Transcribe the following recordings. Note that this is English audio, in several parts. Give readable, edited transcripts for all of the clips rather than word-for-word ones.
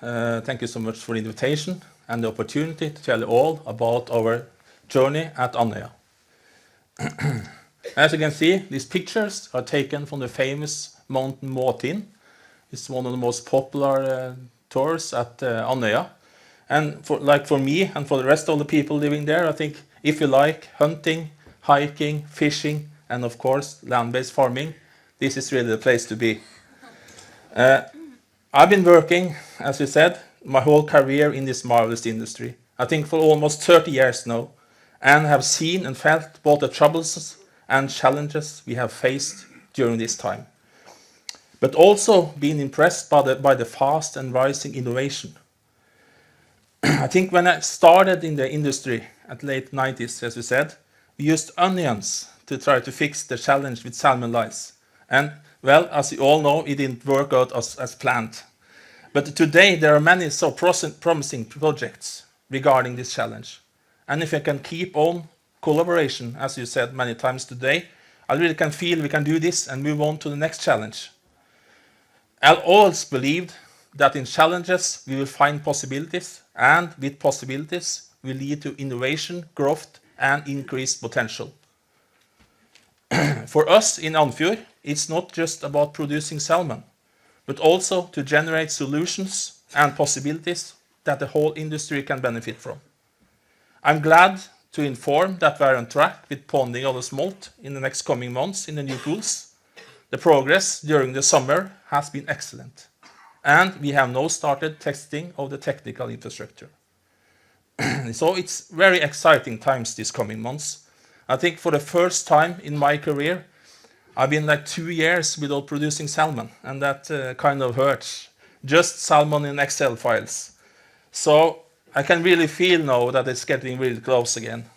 Thank you so much for the invitation and the opportunity to tell you all about our journey at Andøya. As you can see, these pictures are taken from the famous mountain Måtin. It's one of the most popular tours at Andøya. And for me and for the rest of the people living there, I think if you like hunting, hiking, fishing, and of course land-based farming, this is really the place to be. I've been working, as you said, my whole career in this marvelous industry. I think for almost 30 years now, and have seen and felt both the troubles and challenges we have faced during this time. But also been impressed by the fast and rising innovation. I think when I started in the industry at late 90s, as you said, we used onions to try to fix the challenge with salmon lice. And well, as you all know, it didn't work out as planned. But today there are many so promising projects regarding this challenge. And if I can keep on collaboration, as you said many times today, I really can feel we can do this and move on to the next challenge. I always believed that in challenges we will find possibilities, and with possibilities will lead to innovation, growth, and increased potential. For us in Andfjord, it's not just about producing salmon, but also to generate solutions and possibilities that the whole industry can benefit from. I'm glad to inform that we are on track with ponding of the smolt in the next coming months in the new pools. The progress during the summer has been excellent, and we have now started testing of the technical infrastructure. So it's very exciting times these coming months. I think for the first time in my career, I've been like 2 years without producing salmon, and that kind of hurts. Just salmon in Excel files. So I can really feel now that it's getting really close again.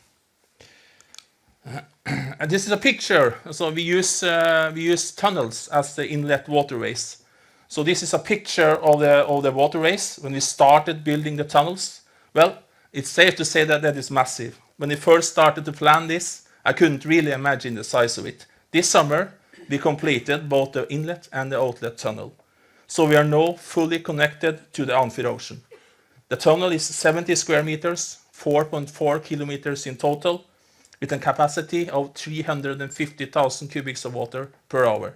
And this is a picture. So we use tunnels as the inlet waterways. So this is a picture of the waterways when we started building the tunnels. Well, it's safe to say that is massive. When we first started to plan this, I couldn't really imagine the size of it. This summer, we completed both the inlet and the outlet tunnel. So we are now fully connected to the Andfjord Ocean. The tunnel is 70 square meters, 4.4 kilometers in total, with a capacity of 350,000 cubics of water per hour.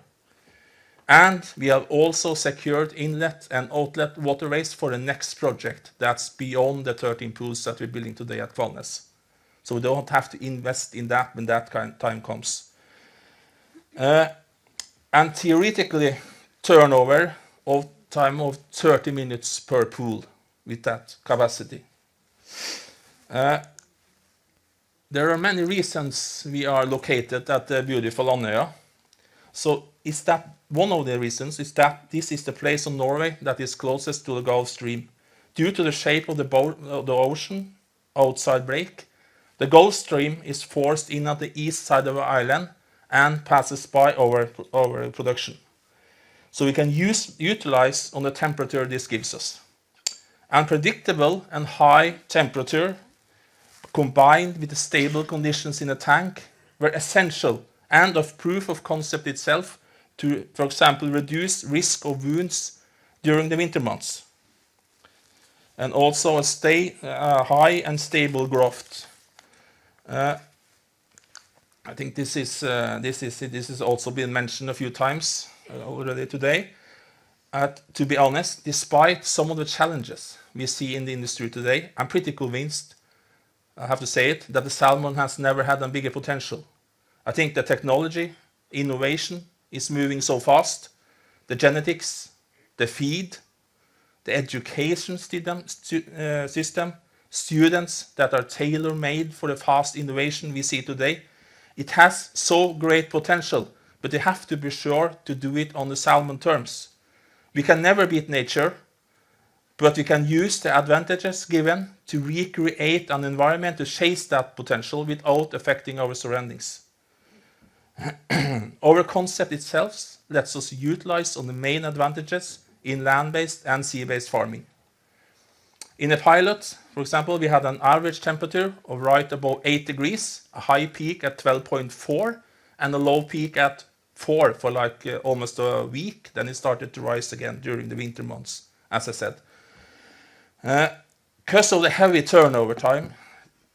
And we have also secured inlet and outlet waterways for the next project that's beyond the 13 pools that we're building today at Kvalnes. So we don't have to invest in that when that time comes. And theoretically, turnover of time of 30 minutes per pool with that capacity. There are many reasons we are located at the beautiful Andøya. So is that one of the reasons is that this is the place in Norway that is closest to the Gulf Stream. Due to the shape of the ocean outside break, the Gulf Stream is forced in at the east side of the island and passes by our production. So we can utilize on the temperature this gives us. Unpredictable and high temperature combined with the stable conditions in the tank were essential and of proof of concept itself to, for example, reduce risk of wounds during the winter months. And also a high and stable growth. I think this has also been mentioned a few times already today. To be honest, despite some of the challenges we see in the industry today, I'm pretty convinced, I have to say it, that the salmon has never had a bigger potential. I think the technology, innovation is moving so fast. The genetics, the feed, the education system, students that are tailor-made for the fast innovation we see today. It has so great potential, but you have to be sure to do it on the salmon terms. We can never beat nature, but we can use the advantages given to recreate an environment to chase that potential without affecting our surroundings. Our concept itself lets us utilize on the main advantages in land-based and sea-based farming. In a pilot, for example, we had an average temperature of right above 8 degrees, a high peak at 12.4, and a low peak at 4 for like almost a week. Then it started to rise again during the winter months, as I said. Because of the heavy turnover time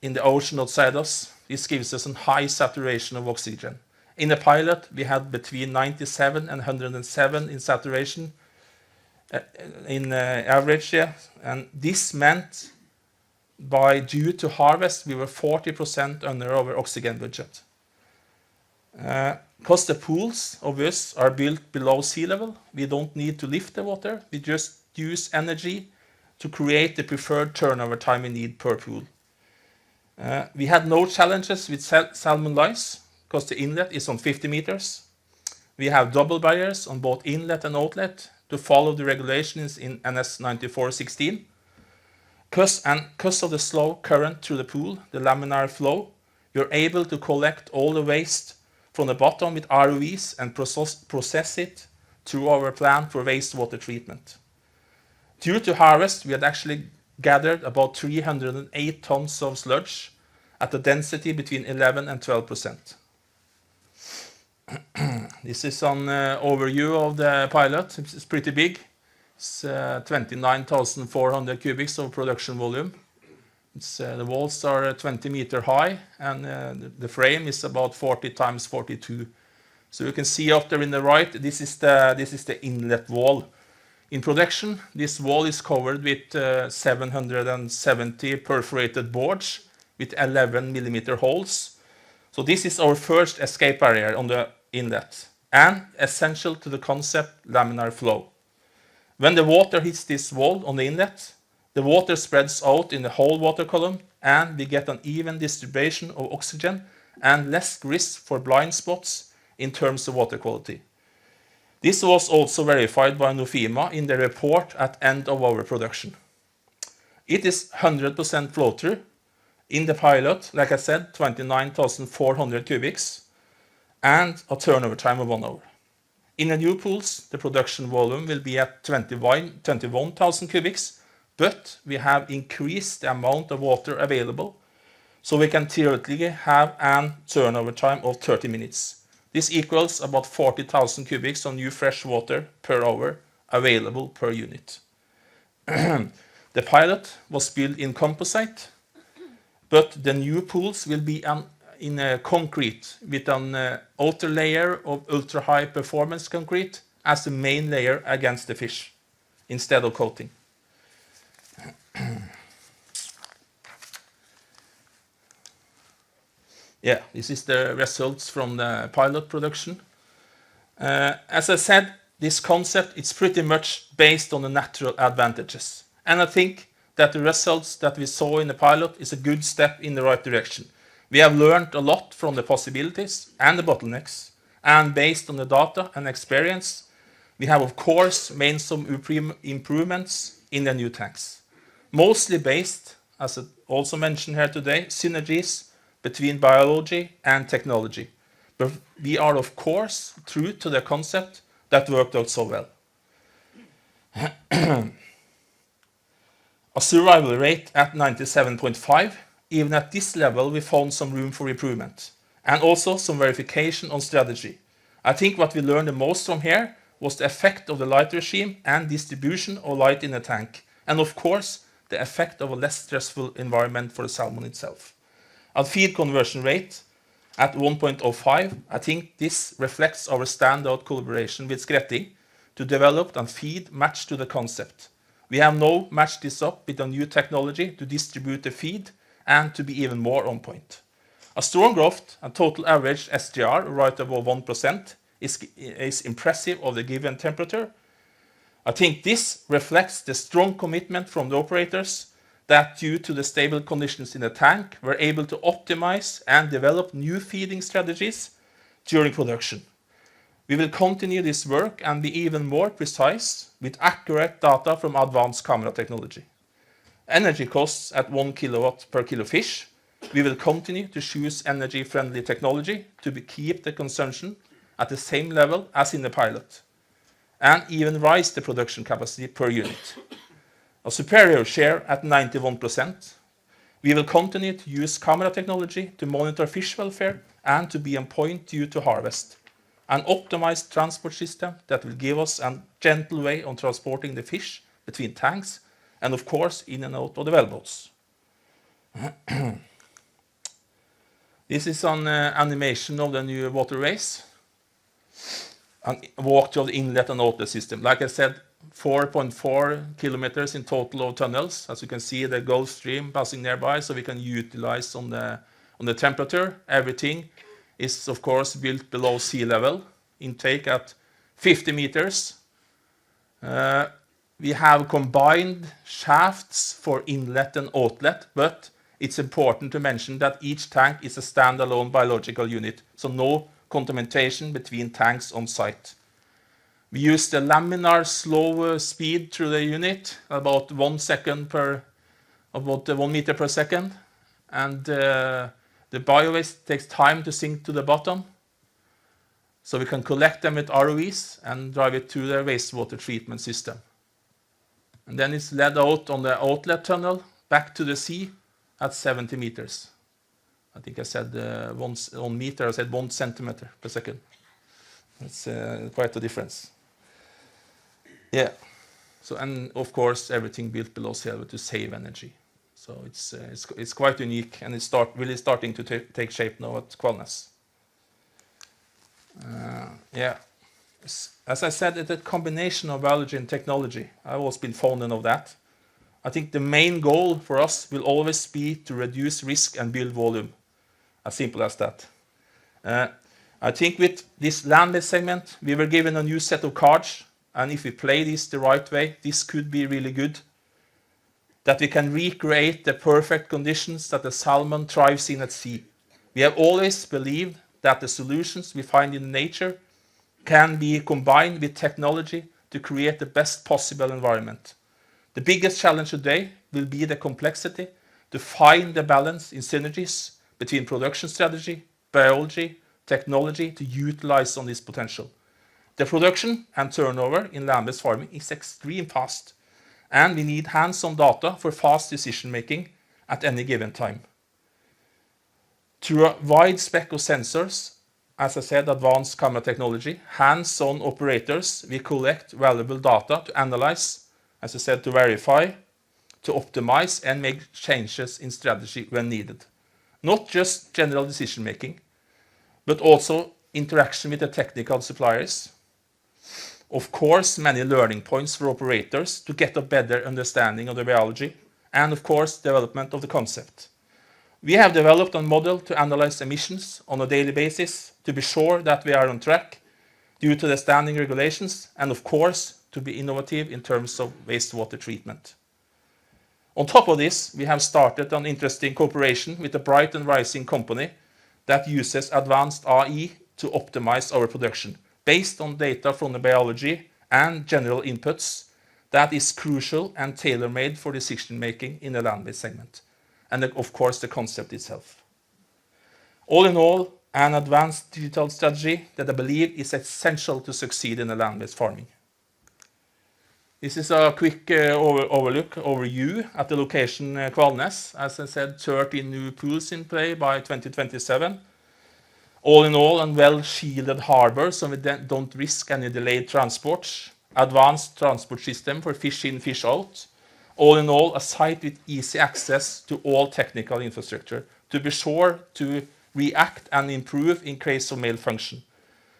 in the ocean outside us, this gives us a high saturation of oxygen. In the pilot, we had between 97 and 107 in saturation in average, yeah. And this meant due to harvest, we were 40% under our oxygen budget. Because the pools of us are built below sea level, we don't need to lift the water, we just use energy to create the preferred turnover time we need per pool. We had no challenges with salmon lice, because the inlet is on 50 meters. We have double barriers on both inlet and outlet to follow the regulations in NS 9416. Because of the slow current through the pool, the laminar flow, you're able to collect all the waste from the bottom with ROVs and process it through our plant for wastewater treatment. Due to harvest, we had actually gathered about 308 tons of sludge at a density between 11 and 12%. This is an overview of the pilot. It's pretty big. It's 29,400 cubics of production volume. The walls are 20 meter high, and the frame is about 40 times 42. So you can see up there in the right, this is the inlet wall. In production, this wall is covered with 770 perforated boards with 11 millimeter holes. So this is our first escape barrier on the inlet, and essential to the concept laminar flow. When the water hits this wall on the inlet, the water spreads out in the whole water column, and we get an even distribution of oxygen and less risk for blind spots in terms of water quality. This was also verified by Nofima in the report at end of our production. It is 100% flow-through. In the pilot, like I said, 29,400 cubics and a turnover time of 1 hour. In the new pools, the production volume will be at 21,000 cubics, but we have increased the amount of water available, so we can theoretically have a turnover time of 30 minutes. This equals about 40,000 cubics of new fresh water per hour available per unit. The pilot was built in composite, but the new pools will be in concrete with an outer layer of ultra-high performance concrete as the main layer against the fish, instead of coating. Yeah, this is the results from the pilot production. As I said, this concept is pretty much based on the natural advantages. And I think that the results that we saw in the pilot is a good step in the right direction. We have learned a lot from the possibilities and the bottlenecks, and based on the data and experience, we have of course made some improvements in the new tanks. Mostly based, as I also mentioned here today, synergies between biology and technology. But we are of course true to the concept that worked out so well. A survival rate at 97.5. Even at this level, we found some room for improvement, and also some verification on strategy. I think what we learned the most from here was the effect of the light regime and distribution of light in the tank, and of course, the effect of a less stressful environment for the salmon itself. A feed conversion rate at 1.05, I think this reflects our standout collaboration with Skretting to develop and feed match to the concept. We have now matched this up with a new technology to distribute the feed and to be even more on point. A strong growth and total average SGR right above 1% is impressive of the given temperature. I think this reflects the strong commitment from the operators that due to the stable conditions in the tank, we're able to optimize and develop new feeding strategies during production. We will continue this work and be even more precise with accurate data from advanced camera technology. Energy costs at 1 kilowatt per kilo fish. We will continue to choose energy-friendly technology to keep the consumption at the same level as in the pilot, and even raise the production capacity per unit. A superior share at 91%. We will continue to use camera technology to monitor fish welfare and to be on point due to harvest. An optimized transport system that will give us a gentle way on transporting the fish between tanks and of course in and out of the wellboats. This is an animation of the new waterways and walk to the inlet and outlet system. Like I said, 4.4 kilometers in total of tunnels. As you can see, the Gulf Stream passing nearby, so we can utilize on the temperature. Everything is of course built below sea level. Intake at 50 meters. We have combined shafts for inlet and outlet, but it's important to mention that each tank is a standalone biological unit, so no contamination between tanks on site. We use the laminar slow speed through the unit, about 1 meter per second, and the bio-waste takes time to sink to the bottom, so we can collect them with ROVs and drive it to the wastewater treatment system. And then it's led out on the outlet tunnel back to the sea at 70 meters. I think I said 1 meter, I said 1 centimeter per second. That's quite a difference. Yeah. So, and of course, everything built below sea level to save energy. So it's quite unique, and it's really starting to take shape now at Kvalnes. Yeah. As I said, it's a combination of biology and technology. I've always been fond of that. I think the main goal for us will always be to reduce risk and build volume. As simple as that. I think with this land-based segment, we were given a new set of cards, and if we play this the right way, this could be really good. That we can recreate the perfect conditions that the salmon thrives in at sea. We have always believed that the solutions we find in nature can be combined with technology to create the best possible environment. The biggest challenge today will be the complexity to find the balance in synergies between production strategy, biology, technology to utilize on this potential. The production and turnover in land-based farming is extremely fast, and we need hands-on data for fast decision making at any given time. Through a wide spec of sensors, as I said, advanced camera technology, hands-on operators, we collect valuable data to analyze, as I said, to verify, to optimize and make changes in strategy when needed. Not just general decision making, but also interaction with the technical suppliers. Of course, many learning points for operators to get a better understanding of the biology, and of course, development of the concept. We have developed a model to analyze emissions on a daily basis to be sure that we are on track due to the standing regulations, and of course, to be innovative in terms of wastewater treatment. On top of this, we have started an interesting cooperation with a bright and rising company that uses advanced AI to optimize our production based on data from the biology and general inputs that is crucial and tailor-made for decision making in the land-based segment. And of course, the concept itself. All in all, an advanced digital strategy that I believe is essential to succeed in the land-based farming. This is a quick overview at the location Kvalnes. As I said, 13 new pools in play by 2027. All in all, a well-shielded harbor, so we don't risk any delayed transports. Advanced transport system for fish in, fish out. All in all, a site with easy access to all technical infrastructure to be sure to react and improve in case of malfunction.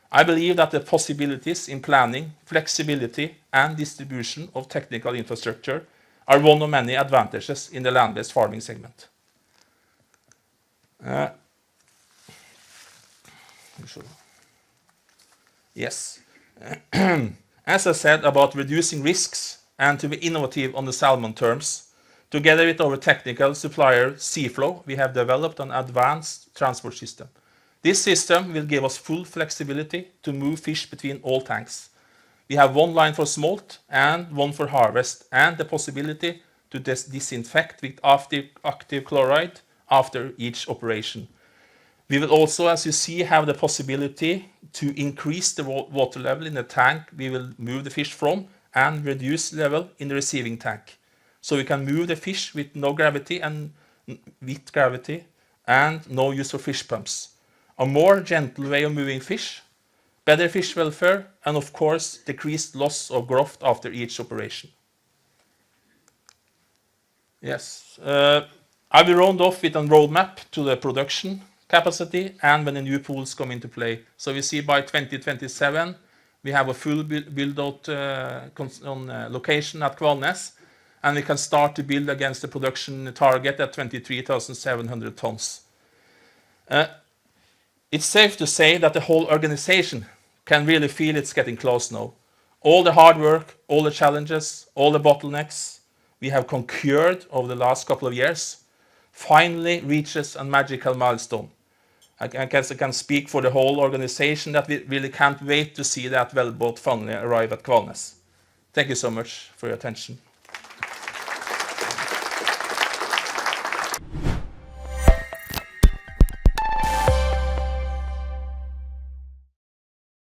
I believe that the possibilities in planning, flexibility, and distribution of technical infrastructure are one of many advantages in the land-based farming segment. Yes. As I said about reducing risks and to be innovative on the salmon terms, together with our technical supplier Seaflow, we have developed an advanced transport system. This system will give us full flexibility to move fish between all tanks. We have one line for smolt and one for harvest, and the possibility to disinfect with active chloride after each operation. We will also, as you see, have the possibility to increase the water level in the tank we will move the fish from and reduce level in the receiving tank. So we can move the fish with no gravity and with gravity and no use of fish pumps. A more gentle way of moving fish, better fish welfare, and of course decreased loss of growth after each operation. Yes. I will round off with a roadmap to the production capacity and when the new pools come into play. So we see by 2027 we have a full build-out location at Kvalnes, and we can start to build against the production target at 23,700 tons. It's safe to say that the whole organization can really feel it's getting close now. All the hard work, all the challenges, all the bottlenecks we have conquered over the last couple of years finally reaches a magical milestone. I guess I can speak for the whole organization that we really can't wait to see that wellboat finally arrive at Kvalnes. Thank you so much for your attention.